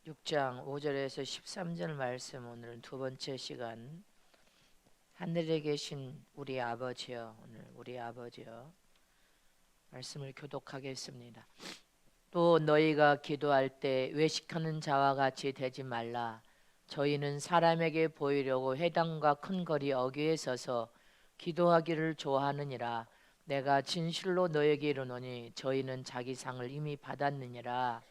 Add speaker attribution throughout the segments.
Speaker 1: 6장 5절에서 13절 말씀, 오늘 두 번째 시간. 하늘에 계신 우리 아버지여, 오늘 우리 아버지여 말씀을 교독하겠습니다. 또 너희가 기도할 때 외식하는 자와 같이 되지 말라. 저희는 사람에게 보이려고 회당과 큰 거리 어귀에 서서 기도하기를 좋아하느니라. 내가 진실로 너에게 이르노니 저희는 자기 상을 이미 받았느니라.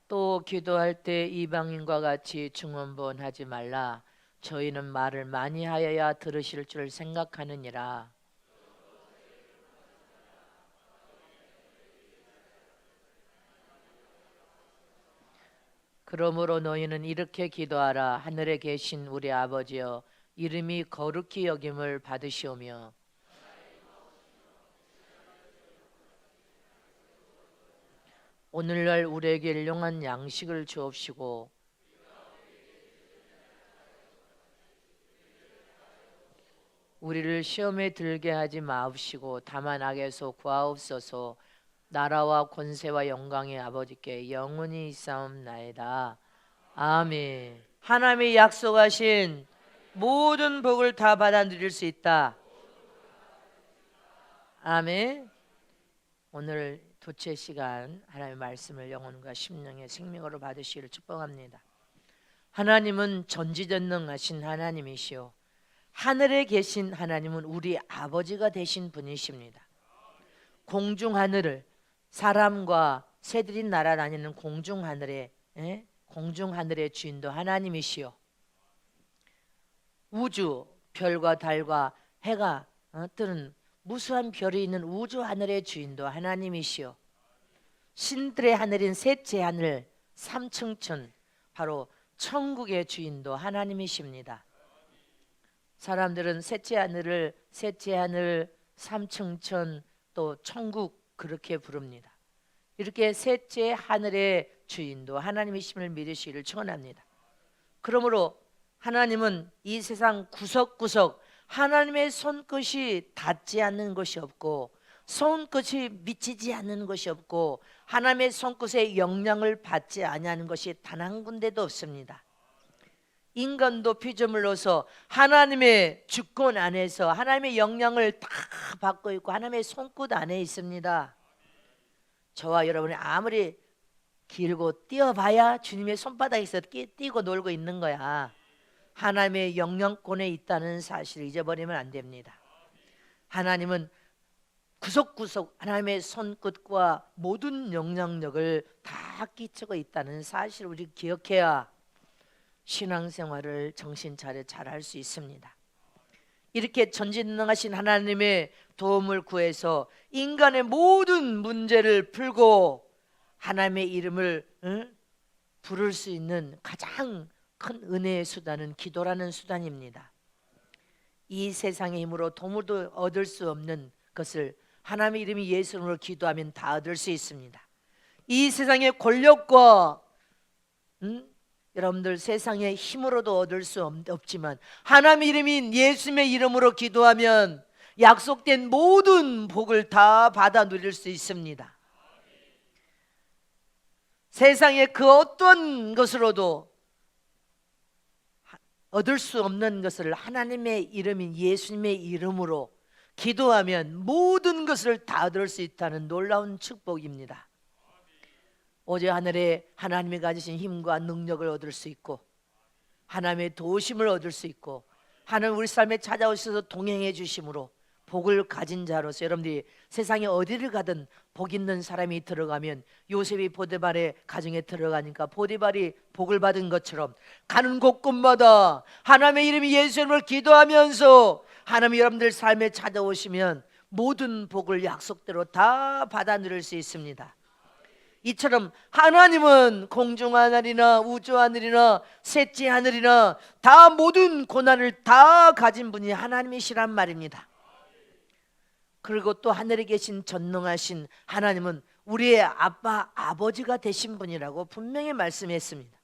Speaker 1: 또 기도할 때 이방인과 같이 중언부언하지 말라. 저희는 말을 많이 하여야 들으실 줄 생각하느니라. 그러므로 너희는 이렇게 기도하라. 하늘에 계신 우리 아버지여, 이름이 거룩히 여김을 받으시오며 오늘날 우리에게 일용할 양식을 주옵시고 우리를 시험에 들게 하지 마옵시고 다만 악에서 구하옵소서. 나라와 권세와 영광의 아버지께 영원히 있사옵나이다. 아멘. 하나님이 약속하신 모든 복을 다 받아 누릴 수 있다. 아멘. 오늘 두째 시간 하나님의 말씀을 영혼과 심령의 생명으로 받으시기를 축복합니다. 하나님은 전지전능하신 하나님이시오. 하늘에 계신 하나님은 우리 아버지가 되신 분이십니다. 공중 하늘을, 사람과 새들이 날아다니는 공중 하늘의 주인도 하나님이시오. 우주, 별과 달과 해가 뜨는 무수한 별이 있는 우주 하늘의 주인도 하나님이시오. 신들의 하늘인 셋째 하늘, 삼층천, 바로 천국의 주인도 하나님이십니다. 사람들은 셋째 하늘, 삼층천, 또 천국 그렇게 부릅니다. 이렇게 셋째 하늘의 주인도 하나님이심을 믿으시기를 축원합니다. 그러므로 하나님은 이 세상 구석구석 하나님의 손끝이 닿지 않는 것이 없고 손끝이 미치지 않는 것이 없고 하나님의 손끝의 영향을 받지 아니하는 것이 단 한 군데도 없습니다. 인간도 피조물로서 하나님의 주권 안에서 하나님의 영향을 다 받고 있고 하나님의 손끝 안에 있습니다. 저와 여러분이 아무리 길고 뛰어봐야 주님의 손바닥에서 뛰고 놀고 있는 거야. 하나님의 영향권에 있다는 사실을 잊어버리면 안 됩니다. 하나님은 구석구석 하나님의 손끝과 모든 영향력을 다 끼치고 있다는 사실을 우리 기억해야 신앙생활을 정신 차려 잘할 수 있습니다. 이렇게 전지전능하신 하나님의 도움을 구해서 인간의 모든 문제를 풀고 하나님의 이름을 부를 수 있는 가장 큰 은혜의 수단은 기도라는 수단입니다. 이 세상의 힘으로 도무도 얻을 수 없는 것을 하나님의 이름이 예수 이름으로 기도하면 다 얻을 수 있습니다. 이 세상의 권력과 여러분들 세상의 힘으로도 얻을 수 없지만 하나님의 이름인 예수님의 이름으로 기도하면 약속된 모든 복을 다 받아 누릴 수 있습니다. 세상의 그 어떤 것으로도 얻을 수 없는 것을 하나님의 이름인 예수님의 이름으로 기도하면 모든 것을 다 얻을 수 있다는 놀라운 축복입니다. 오직 하늘에 하나님이 가지신 힘과 능력을 얻을 수 있고 하나님의 도우심을 얻을 수 있고 하나님 우리 삶에 찾아오셔서 동행해 주심으로 복을 가진 자로서 여러분들이 세상에 어디를 가든 복 있는 사람이 들어가면 요셉이 보디발의 가정에 들어가니까 보디발이 복을 받은 것처럼 가는 곳곳마다 하나님의 이름이 예수 이름을 기도하면서 하나님이 여러분들 삶에 찾아오시면 모든 복을 약속대로 다 받아 누릴 수 있습니다. 이처럼 하나님은 공중 하늘이나 우주 하늘이나 셋째 하늘이나 다 모든 고난을 다 가진 분이 하나님이시란 말입니다. 그리고 또 하늘에 계신 전능하신 하나님은 우리의 아빠 아버지가 되신 분이라고 분명히 말씀했습니다.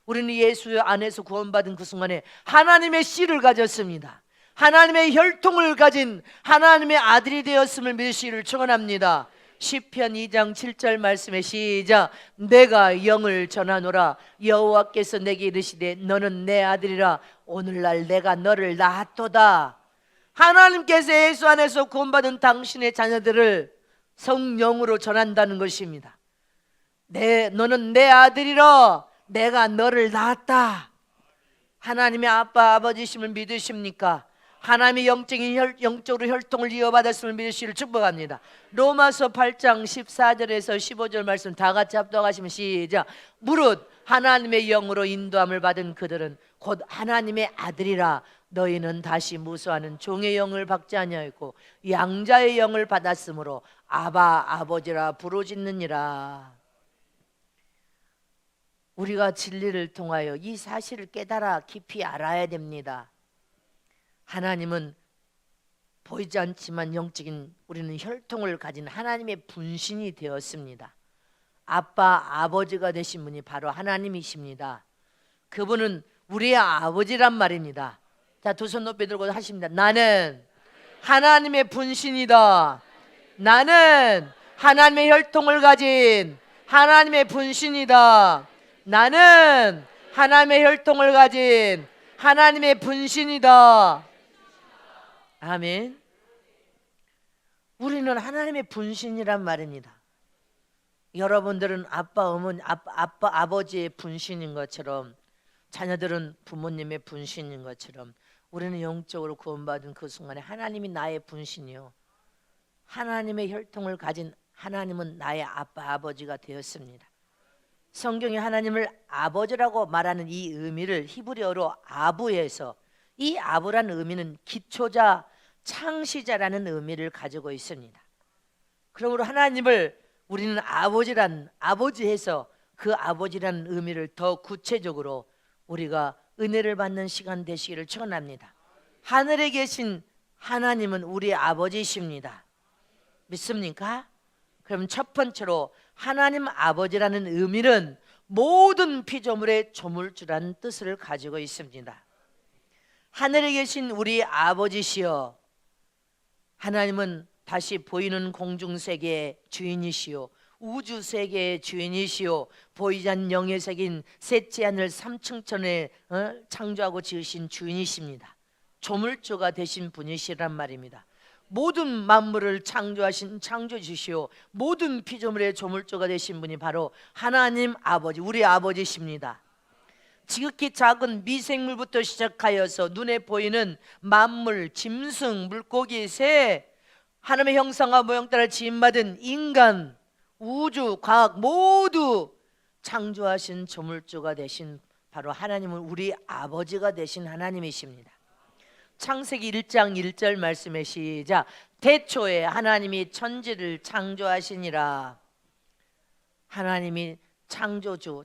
Speaker 1: 우리는 예수 안에서 구원받은 그 순간에 하나님의 씨를 가졌습니다. 하나님의 혈통을 가진 하나님의 아들이 되었음을 믿으시기를 축원합니다. 시편 2장 7절 말씀에 시작. 내가 영을 전하노라. 여호와께서 내게 이르시되 너는 내 아들이라. 오늘날 내가 너를 낳았도다. 하나님께서 예수 안에서 구원받은 당신의 자녀들을 성령으로 전한다는 것입니다. 너는 내 아들이라. 내가 너를 낳았다. 하나님의 아빠 아버지심을 믿으십니까? 하나님의 영적으로 혈통을 이어받았음을 믿으시기를 축복합니다. 로마서 8장 14절에서 15절 말씀 다 같이 합독하시면 시작. 무릇 하나님의 영으로 인도함을 받은 그들은 곧 하나님의 아들이라. 너희는 다시 무수하는 종의 영을 받지 아니하였고 양자의 영을 받았으므로 아바 아버지라 부르짖느니라. 우리가 진리를 통하여 이 사실을 깨달아 깊이 알아야 됩니다. 하나님은 보이지 않지만 영적인 우리는 혈통을 가진 하나님의 분신이 되었습니다. 아빠 아버지가 되신 분이 바로 하나님이십니다. 그분은 우리의 아버지란 말입니다. 자, 두 손 높이 들고 하십니다. 나는 하나님의 분신이다. 나는 하나님의 혈통을 가진 하나님의 분신이다. 나는 하나님의 혈통을 가진 하나님의 분신이다. 아멘. 우리는 하나님의 분신이란 말입니다. 여러분들은 아빠, 어머니, 아버지의 분신인 것처럼, 자녀들은 부모님의 분신인 것처럼, 우리는 영적으로 구원받은 그 순간에 하나님이 나의 분신이요, 하나님의 혈통을 가진 하나님은 나의 아빠, 아버지가 되었습니다. 성경이 하나님을 아버지라고 말하는 이 의미를 히브리어로 아부에서, 이 아부라는 의미는 기초자, 창시자라는 의미를 가지고 있습니다. 그러므로 하나님을 우리는 아버지해서 그 아버지라는 의미를 더 구체적으로 우리가 은혜를 받는 시간 되시기를 축원합니다. 하늘에 계신 하나님은 우리 아버지이십니다. 믿습니까? 그럼 첫 번째로 하나님 아버지라는 의미는 모든 피조물의 조물주라는 뜻을 가지고 있습니다. 하늘에 계신 우리 아버지시여, 하나님은 다시 보이는 공중세계의 주인이시요, 우주세계의 주인이시요, 보이지 않는 영의 세계인 셋째 하늘 삼층천에 창조하고 지으신 주인이십니다. 조물주가 되신 분이시란 말입니다. 모든 만물을 창조하신 창조주시오, 모든 피조물의 조물주가 되신 분이 바로 하나님 아버지, 우리 아버지십니다. 지극히 작은 미생물부터 시작하여서 눈에 보이는 만물, 짐승, 물고기, 새, 하나님의 형상과 모양 따라 지음받은 인간, 우주, 과학 모두 창조하신 조물주가 되신 바로 하나님은 우리 아버지가 되신 하나님이십니다. 창세기 1장 1절 말씀에 시작. 태초에 하나님이 천지를 창조하시니라. 하나님이 창조주,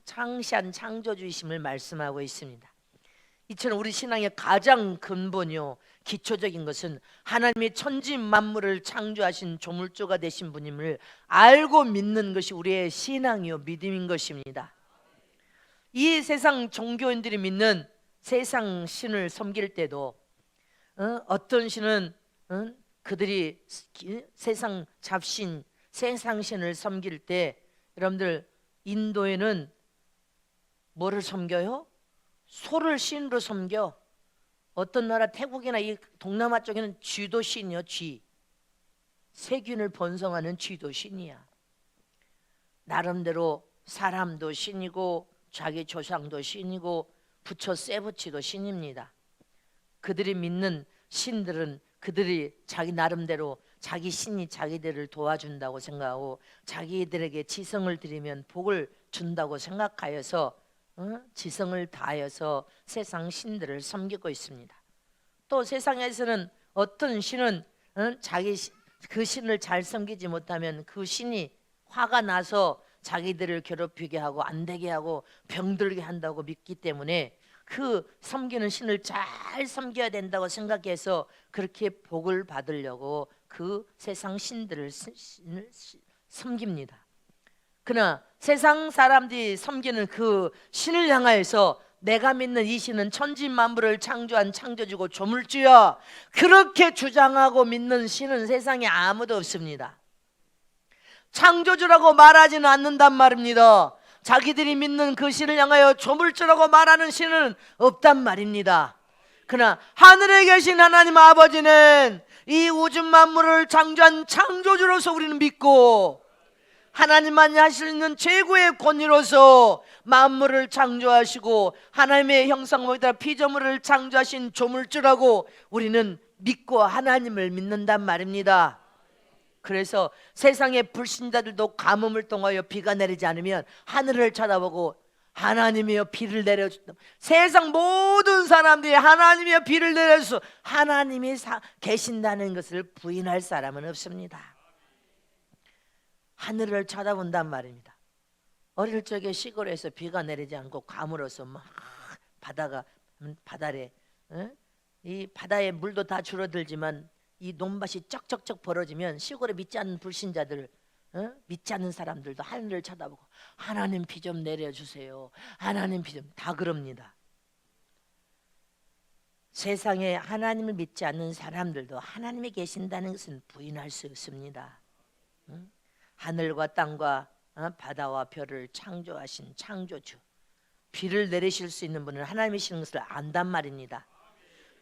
Speaker 1: 창시한 창조주이심을 말씀하고 있습니다. 이처럼 우리 신앙의 가장 근본이요, 기초적인 것은 하나님이 천지 만물을 창조하신 조물주가 되신 분임을 알고 믿는 것이 우리의 신앙이요, 믿음인 것입니다. 이 세상 종교인들이 믿는 세상 신을 섬길 때도 어떤 신은 그들이 세상 잡신, 세상 신을 섬길 때, 여러분들 인도에는 뭐를 섬겨요? 소를 신으로 섬겨. 어떤 나라 태국이나 이 동남아 쪽에는 쥐도 신이요, 쥐. 세균을 번성하는 쥐도 신이야. 나름대로 사람도 신이고 자기 조상도 신이고 부처 세부치도 신입니다. 그들이 믿는 신들은 그들이 자기 나름대로 자기 신이 자기들을 도와준다고 생각하고 자기들에게 지성을 드리면 복을 준다고 생각하여서 지성을 다하여서 세상 신들을 섬기고 있습니다. 또 세상에서는 어떤 신은 그 신을 잘 섬기지 못하면 그 신이 화가 나서 자기들을 괴롭히게 하고 안 되게 하고 병들게 한다고 믿기 때문에 그 섬기는 신을 잘 섬겨야 된다고 생각해서 그렇게 복을 받으려고 그 세상 신들을 섬깁니다. 그러나 세상 사람들이 섬기는 그 신을 향하여서 내가 믿는 이 신은 천지 만물을 창조한 창조주고 조물주여, 그렇게 주장하고 믿는 신은 세상에 아무도 없습니다. 창조주라고 말하지는 않는단 말입니다. 자기들이 믿는 그 신을 향하여 조물주라고 말하는 신은 없단 말입니다. 그러나 하늘에 계신 하나님 아버지는 이 우주 만물을 창조한 창조주로서 우리는 믿고, 하나님만이 하실 수 있는 최고의 권위로서 만물을 창조하시고 하나님의 형상에 따라 피조물을 창조하신 조물주라고 우리는 믿고 하나님을 믿는단 말입니다. 그래서 세상의 불신자들도 가뭄을 통하여 비가 내리지 않으면 하늘을 쳐다보고 하나님이여 비를 내려주다. 세상 모든 사람들이 하나님이여 비를 내려주소, 하나님이 계신다는 것을 부인할 사람은 없습니다. 하늘을 쳐다본단 말입니다. 어릴 적에 시골에서 비가 내리지 않고 가물어서 막 바다에 이 바다의 물도 다 줄어들지만 이 논밭이 쩍쩍쩍 벌어지면 시골에 믿지 않는 불신자들, 믿지 않는 사람들도 하늘을 쳐다보고 하나님 비 좀 내려주세요, 하나님 비 좀, 다 그럽니다. 세상에 하나님을 믿지 않는 사람들도 하나님이 계신다는 것은 부인할 수 없습니다. 하늘과 땅과 바다와 별을 창조하신 창조주, 비를 내리실 수 있는 분은 하나님이시는 것을 안단 말입니다.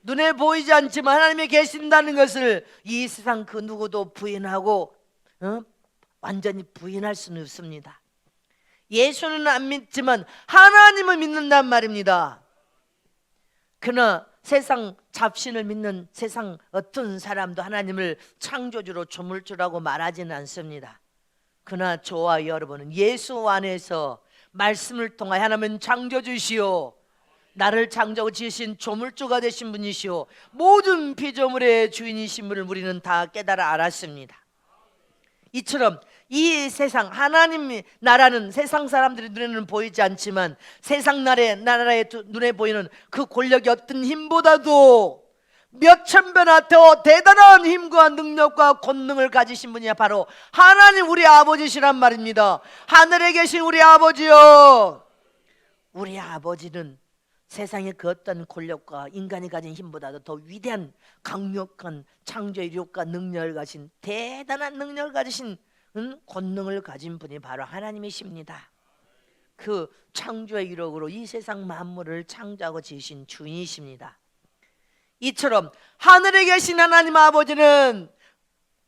Speaker 1: 눈에 보이지 않지만 하나님이 계신다는 것을 이 세상 그 누구도 부인하고 완전히 부인할 수는 없습니다. 예수는 안 믿지만 하나님을 믿는단 말입니다. 그러나 세상 잡신을 믿는 세상 어떤 사람도 하나님을 창조주로 조물주라고 말하지는 않습니다. 그러나 저와 여러분은 예수 안에서 말씀을 통하여 하나님은 창조주시오, 나를 창조하고 지으신 조물주가 되신 분이시오, 모든 피조물의 주인이신 분을 우리는 다 깨달아 알았습니다. 이처럼 이 세상, 하나님 나라는 세상 사람들의 눈에는 보이지 않지만 세상 나라의 눈에 보이는 그 권력이 어떤 힘보다도 몇천 배나 더 대단한 힘과 능력과 권능을 가지신 분이 바로 하나님 우리 아버지시란 말입니다. 하늘에 계신 우리 아버지요, 우리 아버지는 세상의 그 어떤 권력과 인간이 가진 힘보다도 더 위대한 강력한 창조의 이력과 능력을 가진, 대단한 능력을 가지신 권능을 가진 분이 바로 하나님이십니다. 그 창조의 이력으로 이 세상 만물을 창조하고 지으신 주인이십니다. 이처럼 하늘에 계신 하나님 아버지는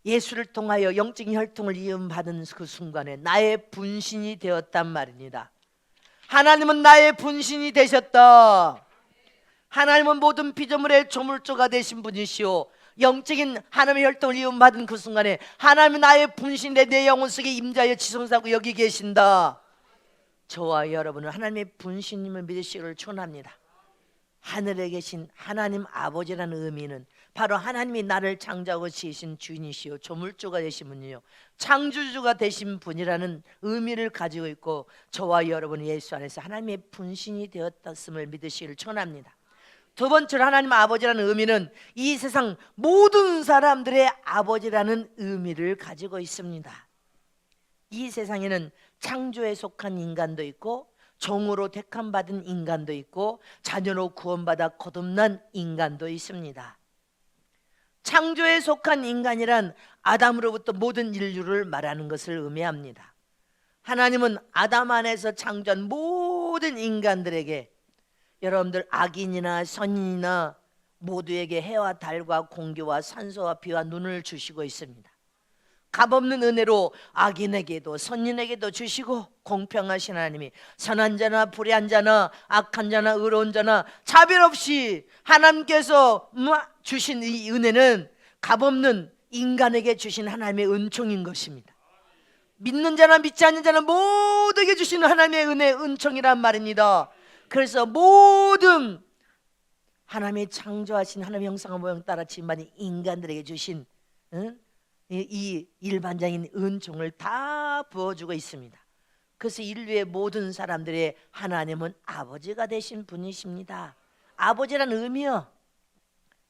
Speaker 1: 예수를 통하여 영적인 혈통을 이음받은 그 순간에 나의 분신이 되었단 말입니다. 하나님은 나의 분신이 되셨다. 하나님은 모든 피조물의 조물주가 되신 분이시오. 영적인 하나님의 혈통을 이음받은 그 순간에 하나님은 나의 분신에 내 영혼 속에 임자여 지성사고 여기 계신다. 저와 여러분은 하나님의 분신님을 믿으시기를 축원합니다. 하늘에 계신 하나님 아버지라는 의미는 바로 하나님이 나를 창조하고 지으신 주인이시오, 조물주가 되신 분이요, 창조주가 되신 분이라는 의미를 가지고 있고, 저와 여러분은 예수 안에서 하나님의 분신이 되었음을 믿으시기를 축원합니다. 두 번째로 하나님 아버지라는 의미는 이 세상 모든 사람들의 아버지라는 의미를 가지고 있습니다. 이 세상에는 창조에 속한 인간도 있고 종으로 택함받은 인간도 있고 자녀로 구원받아 거듭난 인간도 있습니다. 창조에 속한 인간이란 아담으로부터 모든 인류를 말하는 것을 의미합니다. 하나님은 아담 안에서 창조한 모든 인간들에게, 여러분들 악인이나 선인이나 모두에게 해와 달과 공기와 산소와 비와 눈을 주시고 있습니다. 값없는 은혜로 악인에게도 선인에게도 주시고, 공평하신 하나님이 선한 자나 불의한 자나 악한 자나 의로운 자나 차별 없이 하나님께서 주신 이 은혜는 값없는 인간에게 주신 하나님의 은총인 것입니다. 믿는 자나 믿지 않는 자나 모두에게 주시는 하나님의 은혜, 은총이란 말입니다. 그래서 모든 하나님의 창조하신 하나님의 형상과 모양 따라 지음받은 인간들에게 주신 이 일반적인 은총을 다 부어주고 있습니다. 그래서 인류의 모든 사람들의 하나님은 아버지가 되신 분이십니다. 아버지라는 의미요,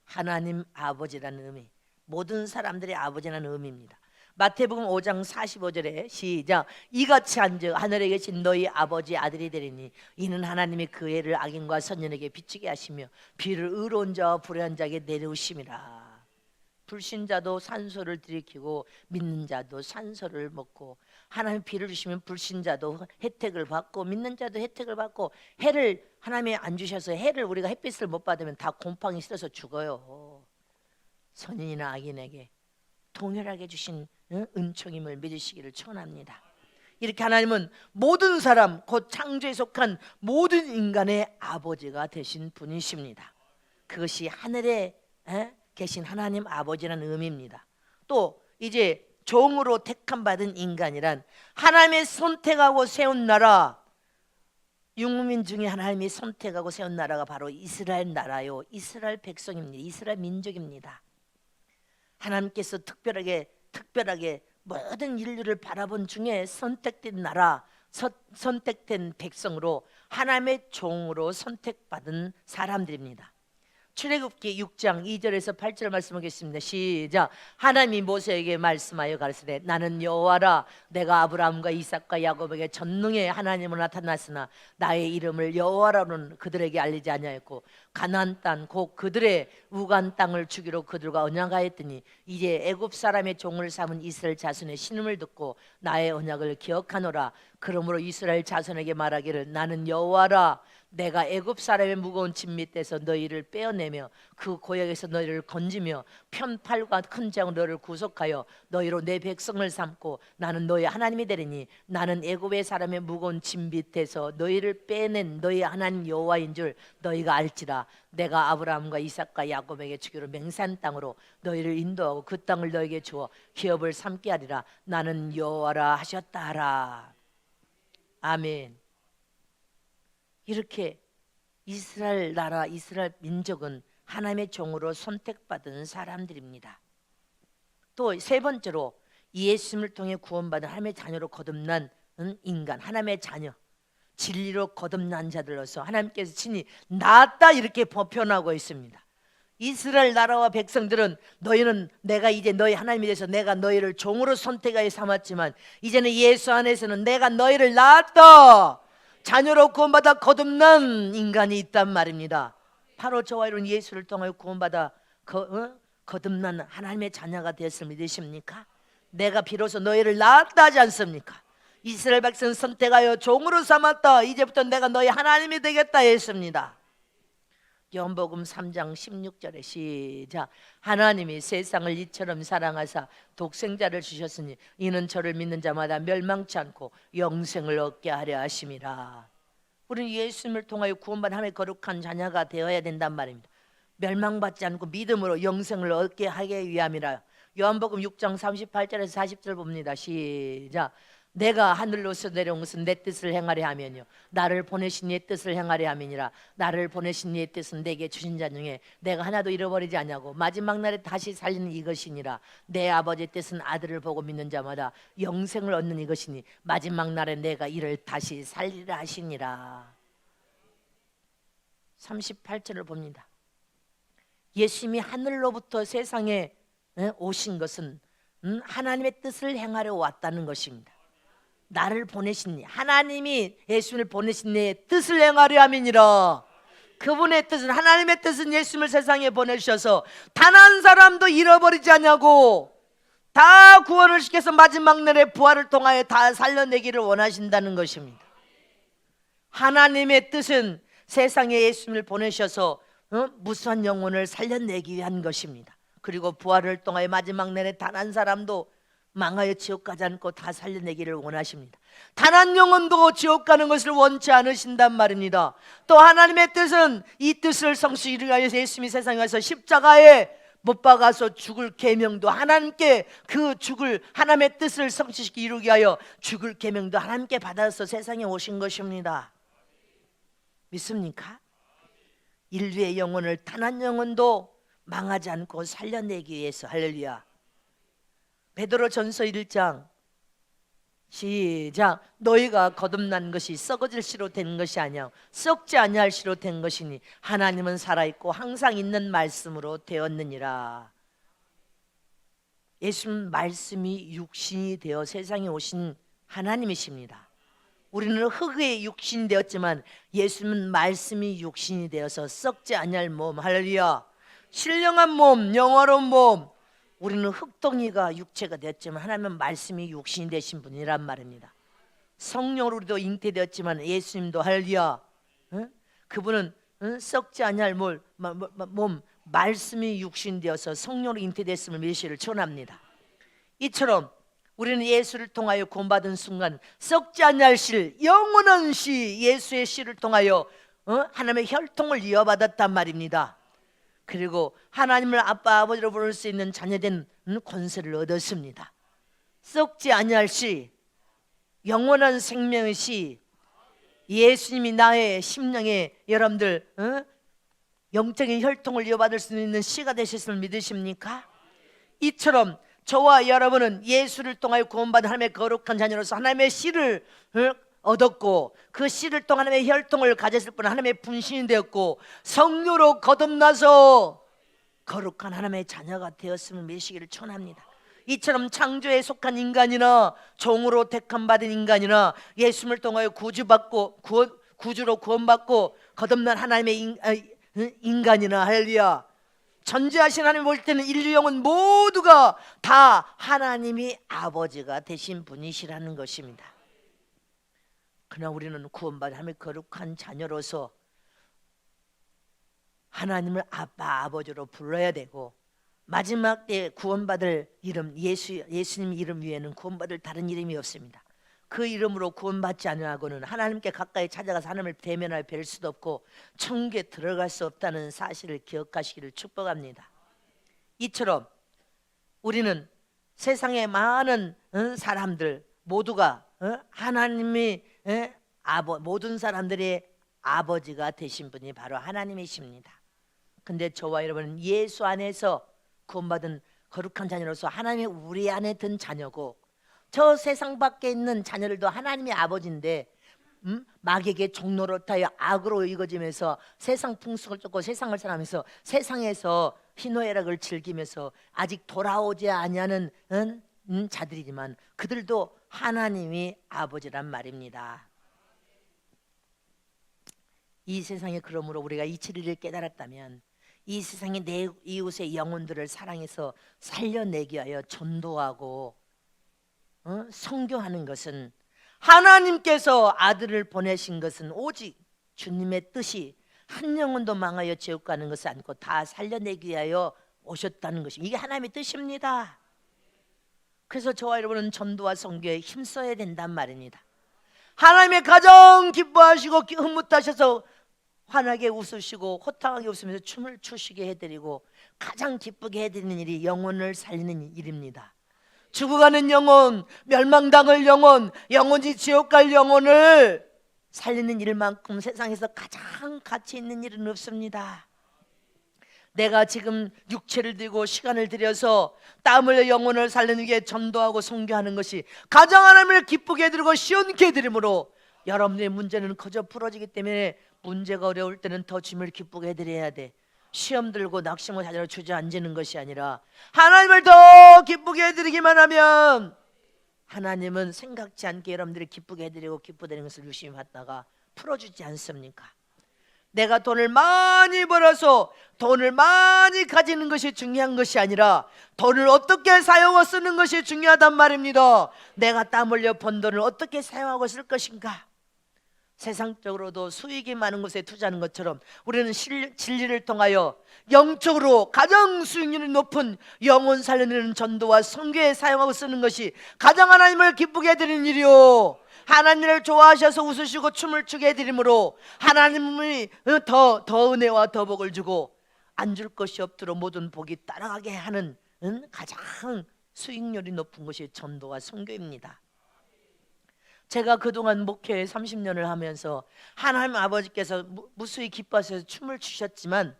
Speaker 1: 하나님 아버지라는 의미, 모든 사람들의 아버지라는 의미입니다. 마태복음 5장 45절에 시작. 이같이 한즉 하늘에 계신 너희 아버지 아들이 되리니 이는 하나님이 그 애를 악인과 선인에게 비추게 하시며 비를 의로운 자와 불의한 자에게 내려오심이라. 불신자도 산소를 들이키고 믿는 자도 산소를 먹고, 하나님 비를 주시면 불신자도 혜택을 받고 믿는 자도 혜택을 받고, 해를 하나님이 안 주셔서 해를 우리가 햇빛을 못 받으면 다 곰팡이 쓸어서 죽어요. 선인이나 악인에게 동일하게 주신 은총임을 믿으시기를 축원합니다. 이렇게 하나님은 모든 사람, 곧 창조에 속한 모든 인간의 아버지가 되신 분이십니다. 그것이 하늘에 계신 하나님 아버지라는 의미입니다. 또 이제 종으로 택함 받은 인간이란 하나님의 선택하고 세운 나라, 유목민 중에 하나님이 선택하고 세운 나라가 바로 이스라엘 나라요, 이스라엘 백성입니다. 이스라엘 민족입니다. 하나님께서 특별하게 모든 인류를 바라본 중에 선택된 나라, 선택된 백성으로 하나님의 종으로 선택받은 사람들입니다. 출애굽기 6장 2절에서 8절 말씀하겠습니다. 시작. 하나님이 모세에게 말씀하여 가르치되 나는 여호와라 내가 아브라함과 이삭과 야곱에게 전능의 하나님으로 나타났으나 나의 이름을 여호와라는 그들에게 알리지 아니하였고 가나안 땅 곧 그들의 우간 땅을 주기로 그들과 언약하였더니 이제 애굽 사람의 종을 삼은 이스라엘 자손의 신음을 듣고 나의 언약을 기억하노라. 그러므로 이스라엘 자손에게 말하기를 나는 여호와라 내가 애굽 사람의 무거운 짐 밑에서 너희를 빼어내며 그 고역에서 너희를 건지며 편팔과 큰 재앙으로 너희를 구속하여 너희로 내 백성을 삼고 나는 너희 하나님이 되리니 나는 애굽의 사람의 무거운 짐 밑에서 너희를 빼낸 너희 하나님 여호와인 줄 너희가 알지라. 내가 아브라함과 이삭과 야곱에게 주기로 맹세한 땅으로 너희를 인도하고 그 땅을 너희에게 주어 기업을 삼게 하리라. 나는 여호와라 하셨다 하라. 아멘. 이렇게 이스라엘 나라, 이스라엘 민족은 하나님의 종으로 선택받은 사람들입니다. 또 세 번째로 예수님을 통해 구원받은 하나님의 자녀로 거듭난 인간, 하나님의 자녀, 진리로 거듭난 자들로서 하나님께서 친히 낫다 이렇게 표현하고 있습니다. 이스라엘 나라와 백성들은 너희는 내가 이제 너희 하나님이 돼서 내가 너희를 종으로 선택하여 삼았지만 이제는 예수 안에서는 내가 너희를 낳았다, 자녀로 구원받아 거듭난 인간이 있단 말입니다. 바로 저와 이런 예수를 통하여 구원받아 거듭난 하나님의 자녀가 되었을 믿으십니까? 내가 비로소 너희를 낳았다 하지 않습니까? 이스라엘 백성 선택하여 종으로 삼았다, 이제부터 내가 너희 하나님이 되겠다 했습니다. 요한복음 3장 16절에 시작. 하나님이 세상을 이처럼 사랑하사 독생자를 주셨으니 이는 저를 믿는 자마다 멸망치 않고 영생을 얻게 하려 하심이라. 우리는 예수님을 통하여 구원받은 하나님의 거룩한 자녀가 되어야 된단 말입니다. 멸망받지 않고 믿음으로 영생을 얻게 하기 위함이라. 요한복음 6장 38절에서 40절 봅니다. 시작. 내가 하늘로서 내려온 것은 내 뜻을 행하려 하면요 나를 보내신 이의 뜻을 행하려 함이니라. 나를 보내신 이의 뜻은 내게 주신 자 중에 내가 하나도 잃어버리지 않냐고 마지막 날에 다시 살리는 이것이니라. 내 아버지의 뜻은 아들을 보고 믿는 자마다 영생을 얻는 이것이니 마지막 날에 내가 이를 다시 살리라 하시니라. 38절을 봅니다. 예수님이 하늘로부터 세상에 오신 것은 하나님의 뜻을 행하려 왔다는 것입니다. 나를 보내신 이 하나님이 예수님을 보내신 이의 뜻을 행하려 함이니라. 그분의 뜻은, 하나님의 뜻은 예수님을 세상에 보내주셔서 단 한 사람도 잃어버리지 않냐고 다 구원을 시켜서 마지막 날에 부활을 통하여 다 살려내기를 원하신다는 것입니다. 하나님의 뜻은 세상에 예수님을 보내셔서 무수한 영혼을 살려내기 위한 것입니다. 그리고 부활을 통하여 마지막 날에 단 한 사람도 망하여 지옥 가지 않고 다 살려내기를 원하십니다. 단 한 영혼도 지옥 가는 것을 원치 않으신단 말입니다. 또 하나님의 뜻은 이 뜻을 성취하기 위해서 예수님이 세상에 와서 십자가에 못 박아서 죽을 계명도 하나님께 죽을 하나님의 뜻을 성취시키기 이루기 위하여 죽을 계명도 하나님께 받아서 세상에 오신 것입니다. 믿습니까? 인류의 영혼을 단 한 영혼도 망하지 않고 살려내기 위해서. 할렐루야. 베드로전서 1장 시작. 너희가 거듭난 것이 썩어질 시로 된 것이 아니야 썩지 아니할 시로 된 것이니 하나님은 살아있고 항상 있는 말씀으로 되었느니라. 예수는 말씀이 육신이 되어 세상에 오신 하나님이십니다. 우리는 흙의 육신이 되었지만 예수는 말씀이 육신이 되어서 썩지 아니할 몸, 할렐루야, 신령한 몸, 영화로운 몸. 우리는 흙덩이가 육체가 되었지만 하나님은 말씀이 육신이 되신 분이란 말입니다. 성령으로 우리도 잉태되었지만 예수님도 할렐루야, 그분은 썩지 아니할 몸, 말씀이 육신 되어서 성령으로 잉태됐음을 메시를 전합니다. 이처럼 우리는 예수를 통하여 구원받은 순간 썩지 아니할 실, 영원한 시, 예수의 씨를 통하여 하나님의 혈통을 이어받았단 말입니다. 그리고 하나님을 아빠 아버지로 부를 수 있는 자녀된 권세를 얻었습니다. 썩지 아니할 시, 영원한 생명의 시, 예수님이 나의 심령에 여러분들 영적인 혈통을 이어받을 수 있는 씨가 되셨음을 믿으십니까? 이처럼 저와 여러분은 예수를 통하여 구원받은 하나님의 거룩한 자녀로서 하나님의 씨를 얻었고, 그 씨를 통해 하나님의 혈통을 가졌을 뿐 하나님의 분신이 되었고, 성령으로 거듭나서 거룩한 하나님의 자녀가 되었음을 믿으시기를 축원합니다. 이처럼 창조에 속한 인간이나 종으로 택함받은 인간이나 예수를 통하여 구주로 구원받고 거듭난 하나님의 인간이나 할렐루야, 전지하신 하나님 볼 때는 인류 영혼 모두가 다 하나님이 아버지가 되신 분이시라는 것입니다. 그러나 우리는 구원받은 하나님의 거룩한 자녀로서 하나님을 아빠 아버지로 불러야 되고, 마지막 때 구원받을 이름, 예수님 이름 위에는 구원받을 다른 이름이 없습니다. 그 이름으로 구원받지 않으라고는 하나님께 가까이 찾아가서 하나님을 대면하여 뵐 수도 없고 천국에 들어갈 수 없다는 사실을 기억하시기를 축복합니다. 이처럼 우리는 세상의 많은 사람들 모두가 하나님이 모든 사람들의 아버지가 되신 분이 바로 하나님이십니다. 근데 저와 여러분은 예수 안에서 구원받은 거룩한 자녀로서 하나님이 우리 안에 든 자녀고, 저 세상 밖에 있는 자녀들도 하나님의 아버지인데 마귀에게 종로를 타여 악으로 이거지면서 세상 풍속을 쫓고 세상을 살아가면서 세상에서 희노애락을 즐기면서 아직 돌아오지 아니하는 자들이지만 그들도 하나님이 아버지란 말입니다. 이 세상에 그러므로 우리가 이 진리를 깨달았다면 이 세상의 내 이웃의 영혼들을 사랑해서 살려내기 위하여 전도하고 선교하는 것은, 하나님께서 아들을 보내신 것은 오직 주님의 뜻이 한 영혼도 망하여 지옥 가는 것을 않고 다 살려내기 위하여 오셨다는 것이, 이게 하나님의 뜻입니다. 그래서 저와 여러분은 전도와 선교에 힘써야 된단 말입니다. 하나님의 가장 기뻐하시고 흐뭇하셔서 환하게 웃으시고 호탕하게 웃으면서 춤을 추시게 해드리고 가장 기쁘게 해드리는 일이 영혼을 살리는 일입니다. 죽어가는 영혼, 멸망당할 영혼, 영혼이 지옥 갈 영혼을 살리는 일만큼 세상에서 가장 가치 있는 일은 없습니다. 내가 지금 육체를 들고 시간을 들여서 땀 흘려 영혼을 살리는 게 전도하고 선교하는 것이 가장 하나님을 기쁘게 해드리고 시원케 해드림으로 여러분의 문제는 커져 풀어지기 때문에 문제가 어려울 때는 더 주님을 기쁘게 해드려야 돼. 시험 들고 낙심을 자녀로 주저앉는 것이 아니라 하나님을 더 기쁘게 해드리기만 하면 하나님은 생각지 않게 여러분들이 기쁘게 해드리고 기쁘다는 것을 유심히 받다가 풀어주지 않습니까? 내가 돈을 많이 벌어서 돈을 많이 가지는 것이 중요한 것이 아니라 돈을 어떻게 사용하고 쓰는 것이 중요하단 말입니다. 내가 땀 흘려 번 돈을 어떻게 사용하고 쓸 것인가. 세상적으로도 수익이 많은 곳에 투자하는 것처럼 우리는 진리를 통하여 영적으로 가장 수익률이 높은 영혼 살리는 전도와 선교에 사용하고 쓰는 것이 가장 하나님을 기쁘게 해드리는 일이요, 하나님을 좋아하셔서 웃으시고 춤을 추게 해드림으로 하나님이 더 은혜와 더 복을 주고 안 줄 것이 없도록 모든 복이 따라가게 하는 가장 수익률이 높은 것이 전도와 선교입니다. 제가 그동안 목회 30년을 하면서 하나님 아버지께서 무수히 기뻐하셔서 춤을 추셨지만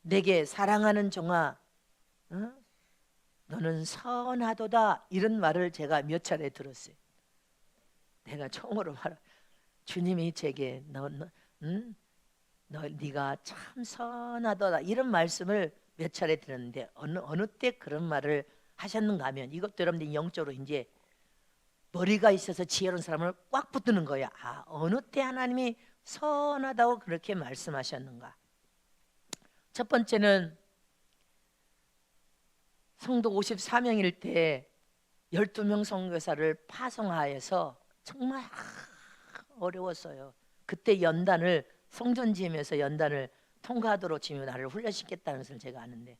Speaker 1: 내게 사랑하는 종아, 너는 선하도다, 이런 말을 제가 몇 차례 들었어요. 내가 처음으로 말하, 주님이 제게 네가 참 선하도다, 이런 말씀을 몇 차례 들었는데 어느 때 그런 말을 하셨는가 하면 이것도 여러분들이 영적으로 이제 머리가 있어서 지혜로운 사람을 꽉 붙드는 거야. 아, 어느 때 하나님이 선하다고 그렇게 말씀하셨는가. 첫 번째는 성도 54명일 때 12명 선교사를 파송하여서 정말 어려웠어요. 그때 연단을 성전 지으면서 연단을 통과하도록 지금 나를 훈련시켰다는 것을 제가 아는데,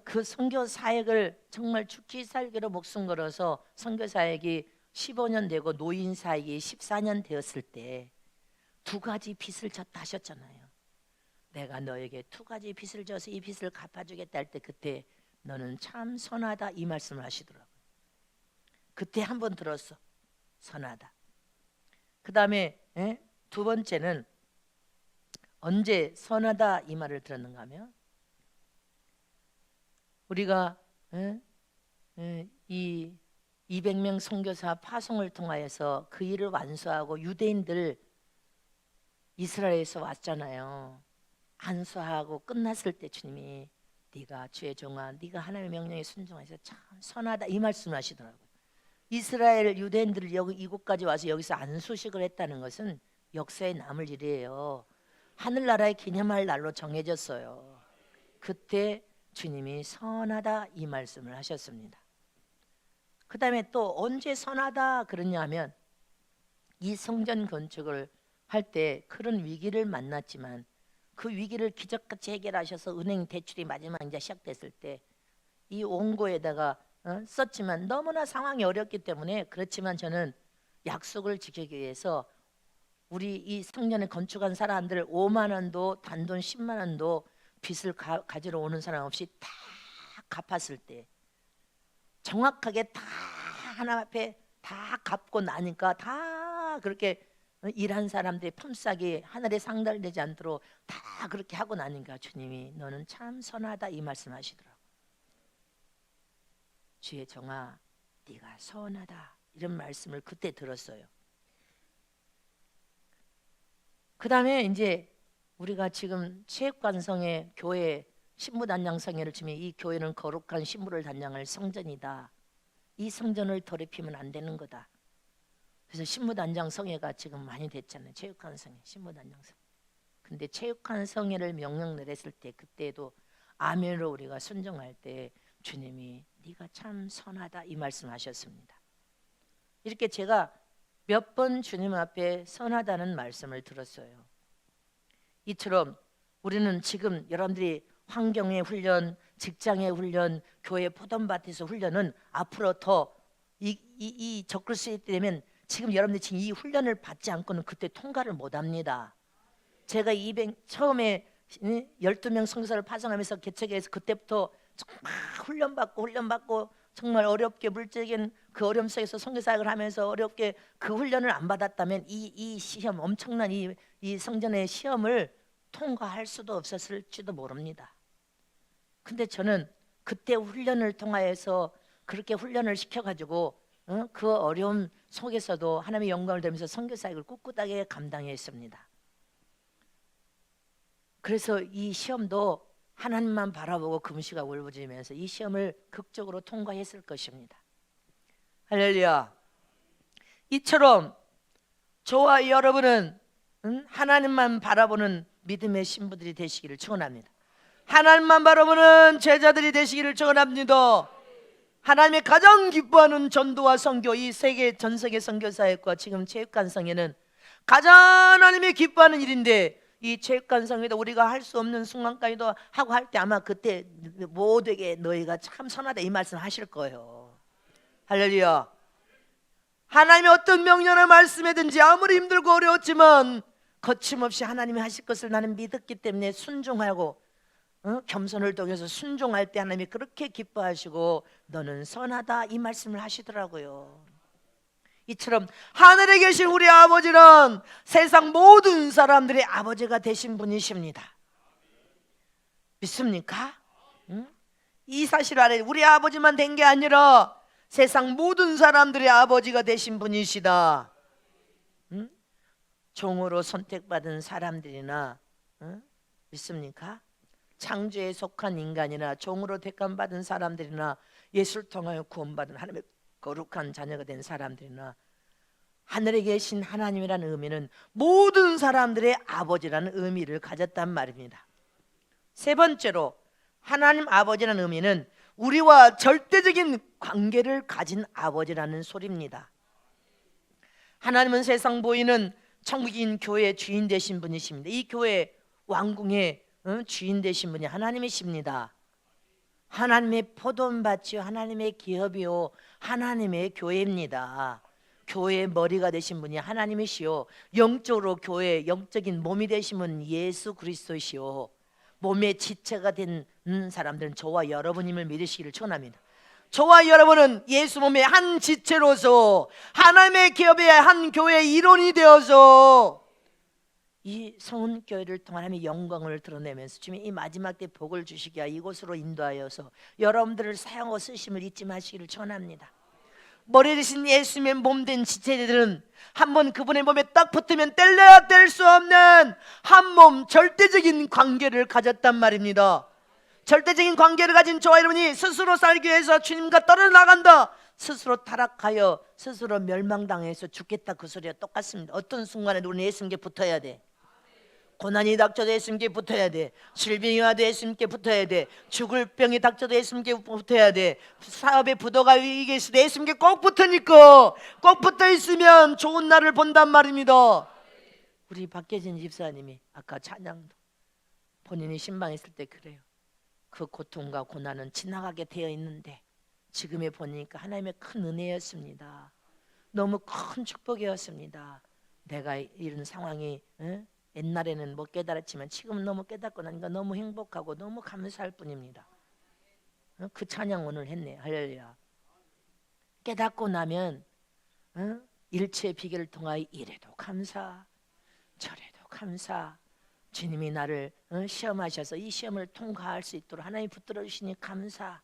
Speaker 1: 그 선교 사역을 정말 죽기 살기로 목숨 걸어서 선교 사역이 15년 되고 노인 사역이 14년 되었을 때 두 가지 빚을 졌다 하셨잖아요. 내가 너에게 두 가지 빚을 져서 이 빚을 갚아주겠다 할 때 그때 너는 참 선하다 이 말씀을 하시더라고요. 그때 한 번 들었어. 선하다. 그 다음에 두 번째는 언제 선하다 이 말을 들었는가 하면 우리가 이 200명 선교사 파송을 통하여서 그 일을 완수하고 유대인들 이스라엘에서 왔잖아요. 안수하고 끝났을 때 주님이 네가 주의 종아 네가 하나님의 명령에 순종해서 참 선하다 이 말씀을 하시더라고요. 이스라엘 유대인들을 여기 이곳까지 와서 여기서 안수식을 했다는 것은 역사에 남을 일이에요. 하늘나라에 기념할 날로 정해졌어요. 그때 주님이 선하다 이 말씀을 하셨습니다. 그 다음에 또 언제 선하다 그러냐 하면 이 성전 건축을 할 때 그런 위기를 만났지만 그 위기를 기적같이 해결하셔서 은행 대출이 마지막 이제 시작됐을 때 이 원고에다가 썼지만 너무나 상황이 어렵기 때문에 그렇지만 저는 약속을 지키기 위해서 우리 이 성전에 건축한 사람들 5만 원도 단돈 10만 원도 빚을 가지러 오는 사람 없이 다 갚았을 때 정확하게 다 하나님 앞에 다 갚고 나니까 다 그렇게 일한 사람들의 품삯이 하늘에 상달되지 않도록 다 그렇게 하고 나니까 주님이 너는 참 선하다 이 말씀하시더라고. 주의 종아 네가 선하다 이런 말씀을 그때 들었어요. 그 다음에 이제 우리가 지금 체육관성의 교회 신부단장 성회를 치면 이 교회는 거룩한 신부를 단장할 성전이다. 이 성전을 더럽히면 안 되는 거다. 그래서 신부단장 성회가 지금 많이 됐잖아요. 체육관 성회, 신부단장 성회. 근데 체육관 성회를 명령 내렸을 때 그때도 아멘으로 우리가 순종할 때 주님이 네가 참 선하다 이 말씀하셨습니다. 이렇게 제가 몇 번 주님 앞에 선하다는 말씀을 들었어요. 이처럼 우리는 지금 여러분들이 환경의 훈련, 직장의 훈련, 교회 포덤밭에서 훈련은 앞으로 더 이 적글 수입 되면 지금 여러분들이 지금 이 훈련을 받지 않고는 그때 통과를 못합니다. 제가 처음에 12명 선교사를 파송하면서 개척해서 그때부터 정말 훈련받고 정말 어렵게 물질적인 그 어려움 속에서 선교사역을 하면서 어렵게 그 훈련을 안 받았다면 이 시험 엄청난 이 성전의 시험을 통과할 수도 없었을지도 모릅니다. 근데 저는 그때 훈련을 통하여서 그렇게 훈련을 시켜가지고 그 어려움 속에서도 하나님의 영광을 돌면서 선교사역을 꿋꿋하게 감당했습니다. 그래서 이 시험도 하나님만 바라보고 금시가 울부짖으면서 이 시험을 극적으로 통과했을 것입니다. 할렐루야. 이처럼 저와 여러분은 하나님만 바라보는 믿음의 신부들이 되시기를 축원합니다. 하나님만 바라보는 제자들이 되시기를 축원합니다. 하나님의 가장 기뻐하는 전도와 선교, 이 세계 전세계 선교사역과 지금 체육관성에는 가장 하나님이 기뻐하는 일인데 이 체육관성에도 우리가 할 수 없는 순간까지도 하고 할 때 아마 그때 모두에게 너희가 참 선하다 이 말씀 하실 거예요. 할렐루야. 하나님이 어떤 명령을 말씀하든지 아무리 힘들고 어려웠지만 거침없이 하나님이 하실 것을 나는 믿었기 때문에 순종하고 겸손을 통해서 순종할 때 하나님이 그렇게 기뻐하시고 너는 선하다 이 말씀을 하시더라고요. 이처럼 하늘에 계신 우리 아버지는 세상 모든 사람들의 아버지가 되신 분이십니다. 믿습니까? 이 사실 안에 우리 아버지만 된 게 아니라 세상 모든 사람들의 아버지가 되신 분이시다. 종으로 선택받은 사람들이나 믿습니까? 창조에 속한 인간이나 종으로 택함받은 사람들이나 예수를 통하여 구원받은 하나님의 거룩한 자녀가 된 사람들이나 하늘에 계신 하나님이라는 의미는 모든 사람들의 아버지라는 의미를 가졌단 말입니다. 세 번째로 하나님 아버지라는 의미는 우리와 절대적인 관계를 가진 아버지라는 소리입니다. 하나님은 세상 보이는 천국인 교회의 주인 되신 분이십니다. 이 교회 왕궁의 주인 되신 분이 하나님이십니다. 하나님의 포도밭이요 하나님의 기업이요 하나님의 교회입니다. 교회의 머리가 되신 분이 하나님이시요 영적으로 교회의 영적인 몸이 되신 분 예수 그리스도이시요 몸의 지체가 된 사람들은 저와 여러분임을 믿으시기를 축원합니다. 저와 여러분은 예수 몸의 한 지체로서 하나님의 기업의 한 교회의 일원이 되어서 이 성은교회를 통한 하나님의 영광을 드러내면서 주님이 이 마지막 때 복을 주시기야 이곳으로 인도하여서 여러분들을 사용하고 쓰심을 잊지 마시기를 축원합니다. 머리 대신 예수님의 몸된 지체들은 한번 그분의 몸에 딱 붙으면 뗄래야 뗄 수 없는 한 몸 절대적인 관계를 가졌단 말입니다. 절대적인 관계를 가진 저와 여러분이 스스로 살기 위해서 주님과 떨어져 나간다, 스스로 타락하여 스스로 멸망당해서 죽겠다, 그 소리와 똑같습니다. 어떤 순간에 우리는 예수님께 붙어야 돼. 고난이 닥쳐도 예수님께 붙어야 돼. 질병이 와도 예수님께 붙어야 돼. 죽을 병이 닥쳐도 예수님께 붙어야 돼. 사업의 부도가 위기에 있어도 예수님께 꼭 붙으니까, 꼭 붙어 있으면 좋은 날을 본단 말입니다. 우리 박계진 집사님이 아까 찬양도 본인이 신방했을 때 그래요. 그 고통과 고난은 지나가게 되어 있는데 지금에 보니까 하나님의 큰 은혜였습니다. 너무 큰 축복이었습니다. 내가 이런 상황이 옛날에는 못 깨달았지만 지금은 너무 깨닫고 나니까 너무 행복하고 너무 감사할 뿐입니다. 그 찬양 오늘 했네. 할렐루야. 깨닫고 나면 일체의 비결을 통하여 이래도 감사 저래도 감사. 주님이 나를 시험하셔서 이 시험을 통과할 수 있도록 하나님이 붙들어 주시니 감사.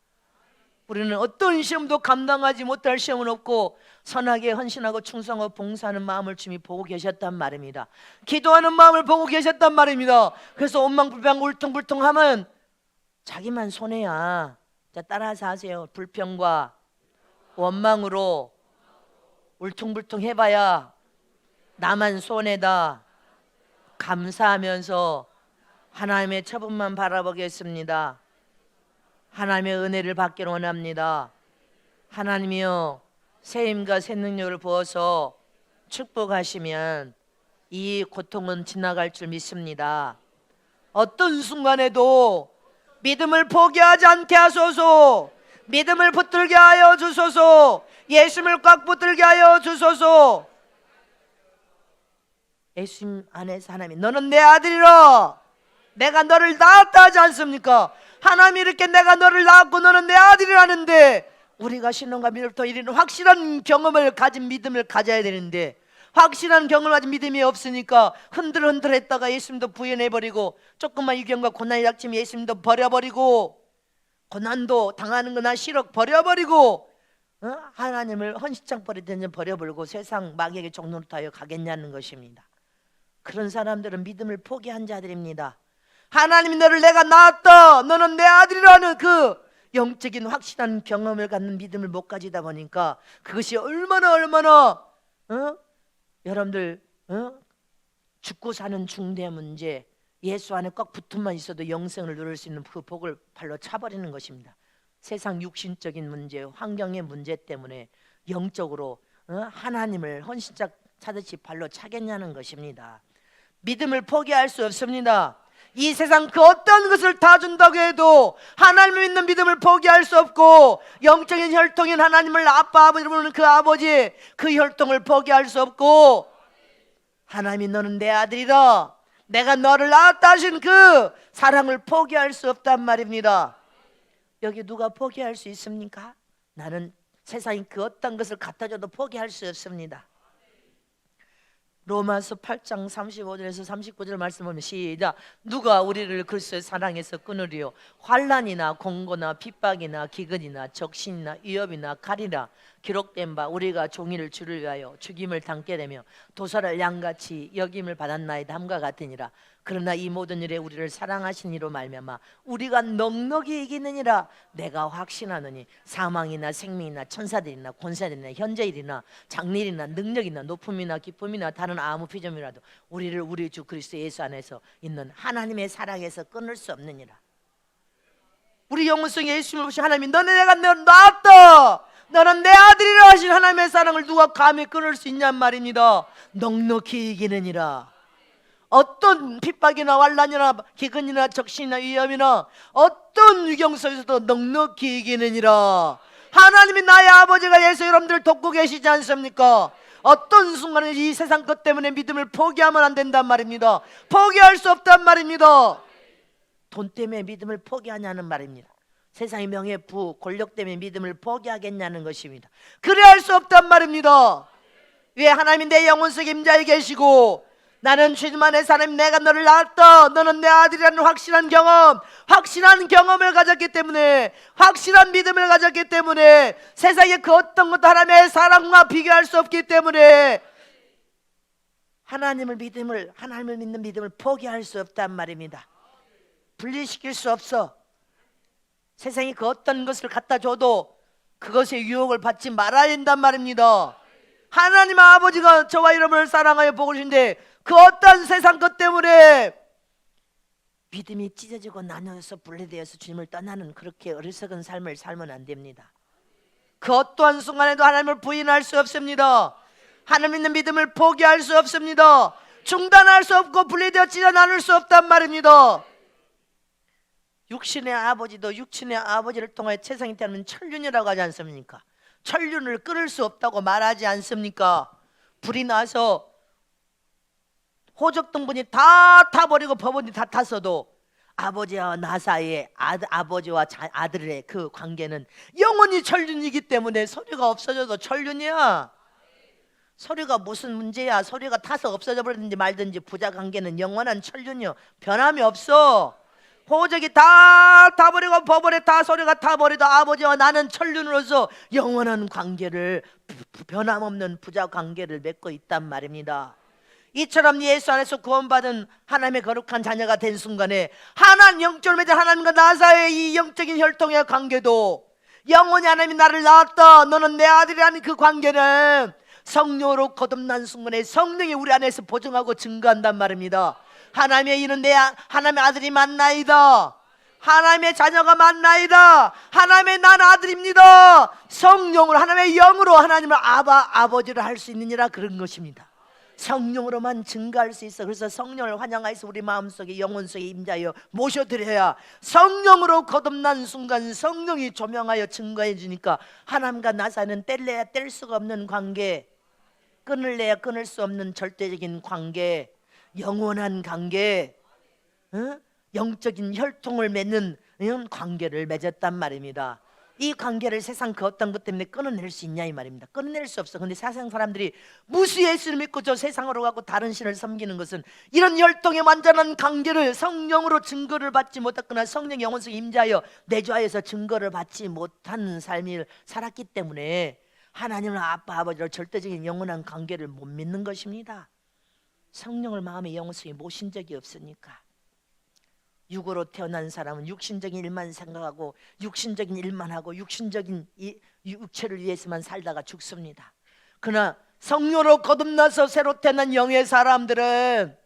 Speaker 1: 우리는 어떤 시험도 감당하지 못할 시험은 없고 선하게 헌신하고 충성하고 봉사하는 마음을 주님이 보고 계셨단 말입니다. 기도하는 마음을 보고 계셨단 말입니다. 그래서 원망불평 울퉁불퉁하면 자기만 손해야. 자, 따라서 하세요. 불평과 원망으로 울퉁불퉁 해봐야 나만 손해다. 감사하면서 하나님의 처분만 바라보겠습니다. 하나님의 은혜를 받기를 원합니다. 하나님이여 새 힘과 새 능력을 부어서 축복하시면 이 고통은 지나갈 줄 믿습니다. 어떤 순간에도 믿음을 포기하지 않게 하소서. 믿음을 붙들게 하여 주소서. 예수님을 꽉 붙들게 하여 주소서. 예수님 안에서 하나님 너는 내 아들이라 내가 너를 낳았다 하지 않습니까? 하나님이 이렇게 내가 너를 낳았고 너는 내 아들이라는데 우리가 신앙과 믿음부터 이르는 확실한 경험을 가진 믿음을 가져야 되는데 확실한 경험을 가진 믿음이 없으니까 흔들흔들했다가 예수님도 부인해버리고 조금만 유경과 고난이 닥치면 예수님도 버려버리고 고난도 당하는 거나 싫어 버려버리고 하나님을 헌신장 버리든지 버려버리고 세상 마귀에게 종노릇하여 가겠냐는 것입니다. 그런 사람들은 믿음을 포기한 자들입니다. 하나님이 너를 내가 낳았다 너는 내 아들이라는 그 영적인 확실한 경험을 갖는 믿음을 못 가지다 보니까 그것이 얼마나 여러분들 죽고 사는 중대 문제, 예수 안에 꽉 붙은만 있어도 영생을 누릴 수 있는 그 복을 발로 차버리는 것입니다. 세상 육신적인 문제, 환경의 문제 때문에 영적으로 하나님을 헌신짝 차듯이 발로 차겠냐는 것입니다. 믿음을 포기할 수 없습니다. 이 세상 그 어떤 것을 다 준다고 해도 하나님을 믿는 믿음을 포기할 수 없고 영적인 혈통인 하나님을 아빠 아버지로 부르는 그 아버지 그 혈통을 포기할 수 없고 하나님이 너는 내 아들이라 내가 너를 낳았다 하신 그 사랑을 포기할 수 없단 말입니다. 여기 누가 포기할 수 있습니까? 나는 세상이 그 어떤 것을 갖다줘도 포기할 수 없습니다. 로마서 8장 35절에서 39절 말씀 보면 시작. 누가 우리를 그리스도의 사랑에서 끊으리요? 환난이나 공고나 핍박이나 기근이나 적신이나 위협이나 칼이나 기록된 바 우리가 종이를 주를 위하여 죽임을 당게 되며 도살을 양같이 여김을 받았나이다 함과 같으니라. 그러나 이 모든 일에 우리를 사랑하신 이로 말미암아 우리가 넉넉히 이기느니라 내가 확신하노니 사망이나 생명이나 천사들이나 권세들이나 현재일이나 장래일이나 능력이나 높음이나 기쁨이나 다른 아무 피조물이라도 우리를 우리 주 그리스도 예수 안에서 있는 하나님의 사랑에서 끊을 수 없느니라. 우리 영혼성에 예수님을 보신 하나님이 너는 내가 너 낳았다, 너는 내 아들이라 하신 하나님의 사랑을 누가 감히 끊을 수 있냔 말입니다. 넉넉히 이기느니라. 어떤 핍박이나 환난이나 기근이나 적신이나 위험이나 어떤 위경 속에서도 넉넉히 이기느니라. 하나님이 나의 아버지가 예수 여러분들 돕고 계시지 않습니까? 어떤 순간에 이 세상 것 때문에 믿음을 포기하면 안 된단 말입니다. 포기할 수 없단 말입니다. 돈 때문에 믿음을 포기하냐는 말입니다. 세상의 명예, 부, 권력 때문에 믿음을 포기하겠냐는 것입니다. 그래 할 수 없단 말입니다. 왜? 하나님이 내 영혼 속에 임자에 계시고 나는 주님만의 사람, 내가 너를 낳았다, 너는 내 아들이라는 확실한 경험을 가졌기 때문에, 확실한 믿음을 가졌기 때문에 세상에 그 어떤 것도 하나님의 사랑과 비교할 수 없기 때문에 하나님을 믿는 믿음을 포기할 수 없단 말입니다. 분리시킬 수 없어. 세상이 그 어떤 것을 갖다 줘도 그것의 유혹을 받지 말아야 된단 말입니다. 하나님 아버지가 저와 여러분을 사랑하여 보고 계신데 그 어떤 세상 것 때문에 믿음이 찢어지고 나누어서 분리되어서 주님을 떠나는 그렇게 어리석은 삶을 살면 안 됩니다. 그 어떠한 순간에도 하나님을 부인할 수 없습니다. 하나님 있는 믿음을 포기할 수 없습니다. 중단할 수 없고 분리되어 찢어 나눌 수 없단 말입니다. 육신의 아버지도 육신의 아버지를 통하여 세상에 태어나면 천륜이라고 하지 않습니까? 천륜을 끊을 수 없다고 말하지 않습니까? 불이 나서 호적 등분이 다 타버리고 법원이 다 탔어도 아버지와 나 사이에 아버지와 아들의 그 관계는 영원히 천륜이기 때문에 서류가 없어져도 천륜이야. 서류가 무슨 문제야? 서류가 타서 없어져 버리든지 말든지 부자 관계는 영원한 천륜이요. 변함이 없어. 호적이 다 타버리고 법원에 다 서류가 타버리도 아버지와 나는 천륜으로서 영원한 관계를, 변함없는 부자 관계를 맺고 있단 말입니다. 이처럼 예수 안에서 구원받은 하나님의 거룩한 자녀가 된 순간에 하나님 영적으로 맺은 하나님과 나 사이의 이 영적인 혈통의 관계도 영원히 하나님이 나를 낳았다, 너는 내 아들이라는 그 관계는 성령으로 거듭난 순간에 성령이 우리 안에서 보증하고 증거한단 말입니다. 하나님의 이는 하나님의 아들이 맞나이다, 하나님의 자녀가 맞나이다, 하나님의 난 아들입니다. 성령으로 하나님의 영으로 하나님을 아버지를 할 수 있느니라, 그런 것입니다. 성령으로만 증거할 수 있어. 그래서 성령을 환영하여서 우리 마음속에 영혼 속에 임자여 모셔드려야 성령으로 거듭난 순간 성령이 조명하여 증거해 주니까 하나님과 나 사이는 뗄래야 뗄 수가 없는 관계, 끊을래야 끊을 수 없는 절대적인 관계, 영원한 관계, 영적인 혈통을 맺는 이런 관계를 맺었단 말입니다. 이 관계를 세상 그 어떤 것 때문에 끊어낼 수 있냐 이 말입니다. 끊어낼 수 없어. 근데 세상 사람들이 무수 예수를 믿고 저 세상으로 가고 다른 신을 섬기는 것은 이런 혈통의 완전한 관계를 성령으로 증거를 받지 못했거나 성령 영혼 속에 임자하여 내주하여서 증거를 받지 못한 삶을 살았기 때문에 하나님을 아빠 아버지로 절대적인 영원한 관계를 못 믿는 것입니다. 성령을 마음의 영혼 속에 모신 적이 없으니까. 육으로 태어난 사람은 육신적인 일만 생각하고 육신적인 일만 하고 육신적인 육체를 위해서만 살다가 죽습니다. 그러나 성령으로 거듭나서 새로 태어난 영의 사람들은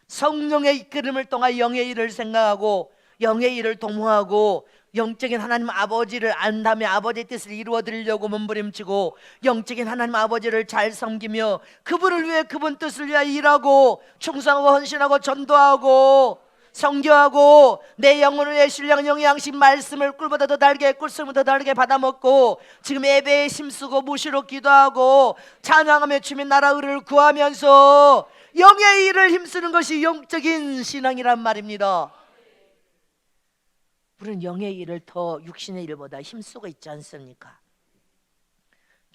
Speaker 1: 성령의 이끌음을 통해 영의 일을 생각하고 영의 일을 도모하고 영적인 하나님 아버지를 안 다음에 아버지의 뜻을 이루어 드리려고 몸부림치고 영적인 하나님 아버지를 잘 섬기며 그분을 위해 그분 뜻을 위해 일하고 충성하고 헌신하고 전도하고 성교하고 내 영혼을 위해 신령한 영의 양식 말씀을 꿀보다 더 달게 꿀성보다 더 달게 받아먹고 지금 예배에 힘쓰고 무시로 기도하고 찬양하며 주의 나라 의를 구하면서 영의 일을 힘쓰는 것이 영적인 신앙이란 말입니다. 우리는 영의 일을 더 육신의 일보다 힘쓰고 있지 않습니까?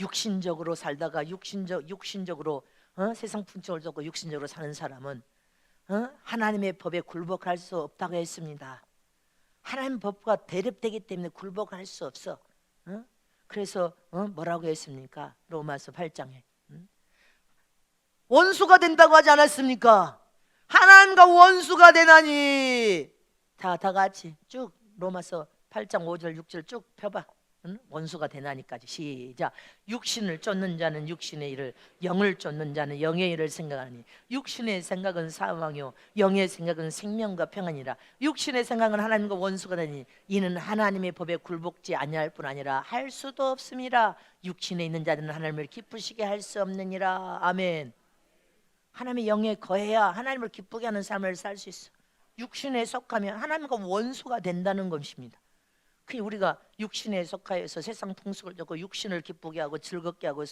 Speaker 1: 육신적으로 살다가 육신적으로 세상 풍성을 쫓고 육신적으로 사는 사람은 하나님의 법에 굴복할 수 없다고 했습니다. 하나님 법과 대립되기 때문에 굴복할 수 없어. 그래서 뭐라고 했습니까? 로마서 8장에 원수가 된다고 하지 않았습니까? 하나님과 원수가 되나니. 다 같이 쭉 로마서 8장 5절 6절 쭉 펴봐. 응? 원수가 되나니까지 시작. 육신을 쫓는 자는 육신의 일을, 영을 쫓는 자는 영의 일을 생각하니 육신의 생각은 사망이요 영의 생각은 생명과 평안이라. 육신의 생각은 하나님과 원수가 되니 이는 하나님의 법에 굴복지 아니할 뿐 아니라 할 수도 없음이라. 육신에 있는 자들은 하나님을 기쁘시게 할 수 없느니라. 아멘. 하나님의 영에 거해야 하나님을 기쁘게 하는 삶을 살 수 있어. 육신에 속하면 하나님과 원수가 된다는 것입니다. 그 우리가 육신에 속하여서 세상 풍속을 쫓고 육신을 기쁘게 하고 즐겁게 하고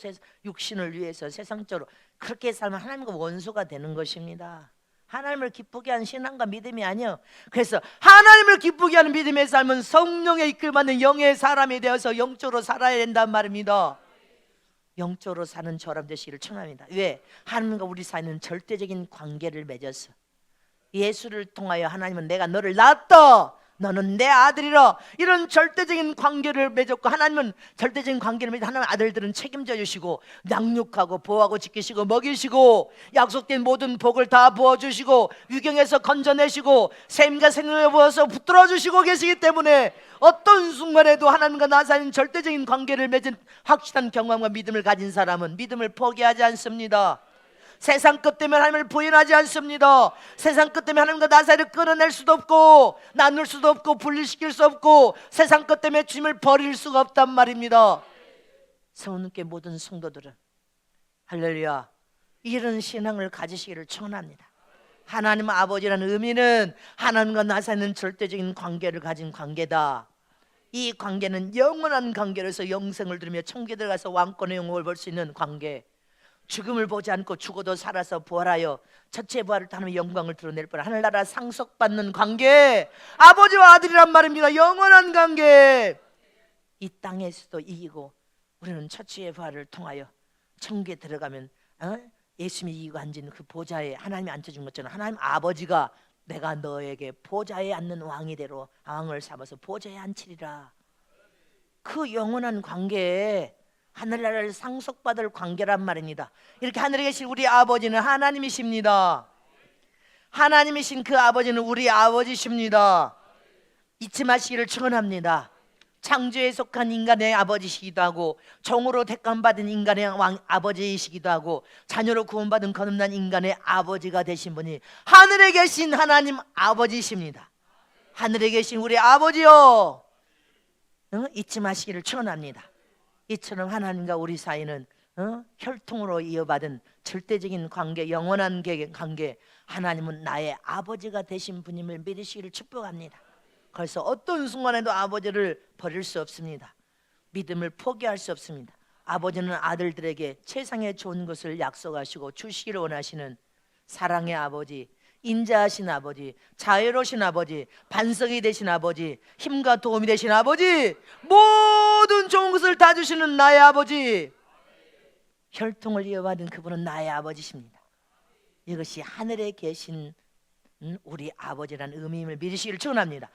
Speaker 1: 육신을 위해서 세상적으로 그렇게 살면 하나님과 원수가 되는 것입니다. 하나님을 기쁘게 하는 신앙과 믿음이 아니요. 그래서 하나님을 기쁘게 하는 믿음의 삶은 성령의 이끌받는 영의 사람이 되어서 영적으로 살아야 된단 말입니다. 영적으로 사는 저람 되시기를 청합니다. 왜? 하나님과 우리 사이는 절대적인 관계를 맺었어. 예수를 통하여 하나님은 내가 너를 낳았다, 너는 내 아들이라, 이런 절대적인 관계를 맺었고, 하나님은 절대적인 관계를 맺은 하나님 아들들은 책임져 주시고 양육하고 보호하고 지키시고 먹이시고 약속된 모든 복을 다 부어주시고 위경에서 건져내시고 샘과 생명을 부어서 붙들어 주시고 계시기 때문에 어떤 순간에도 하나님과 나 사이는 절대적인 관계를 맺은 확실한 경험과 믿음을 가진 사람은 믿음을 포기하지 않습니다. 세상 것 때문에 하나님을 부인하지 않습니다. 세상 것 때문에 하나님과 나 사이를 끊어낼 수도 없고 나눌 수도 없고 분리시킬 수 없고 세상 것 때문에 주님을 버릴 수가 없단 말입니다. 성령께 모든 성도들은 할렐루야, 이런 신앙을 가지시기를 축원합니다. 하나님 아버지라는 의미는 하나님과 나 사이는 절대적인 관계를 가진 관계다. 이 관계는 영원한 관계로서 영생을 누리며 천국에 들어가서 왕권의 영광을 볼 수 있는 관계, 죽음을 보지 않고 죽어도 살아서 부활하여 첫째 부활을 하나님의 영광을 드러낼 뿐 하늘나라 상속받는 관계, 아버지와 아들이란 말입니다. 영원한 관계. 이 땅에서도 이기고 우리는 첫째 부활을 통하여 천국에 들어가면 예수님이 이기고 앉은 그 보좌에 하나님이 앉혀준 것처럼 하나님 아버지가 내가 너에게 보좌에 앉는 왕이대로 왕을 삼아서 보좌에 앉히리라. 그 영원한 관계에 하늘나라를 상속받을 관계란 말입니다. 이렇게 하늘에 계신 우리 아버지는 하나님이십니다. 하나님이신 그 아버지는 우리 아버지십니다. 잊지 마시기를 축원합니다. 창조에 속한 인간의 아버지시기도 하고 종으로 택함받은 인간의 아버지이시기도 하고 자녀로 구원받은 거듭난 인간의 아버지가 되신 분이 하늘에 계신 하나님 아버지십니다. 하늘에 계신 우리 아버지요, 잊지 마시기를 축원합니다. 이처럼 하나님과 우리 사이는 혈통으로 이어받은 절대적인 관계, 영원한 관계, 하나님은 나의 아버지가 되신 분임을 믿으시기를 축복합니다. 그래서 어떤 순간에도 아버지를 버릴 수 없습니다. 믿음을 포기할 수 없습니다. 아버지는 아들들에게 세상에 좋은 것을 약속하시고 주시기를 원하시는 사랑의 아버지, 인자하신 아버지, 자애로우신 아버지, 반석이 되신 아버지, 힘과 도움이 되신 아버지, 모든 좋은 것을 다 주시는 나의 아버지, 혈통을 이어받은 그분은 나의 아버지십니다. 이것이 하늘에 계신 우리 아버지라는 의미임을 믿으시기를 축원합니다.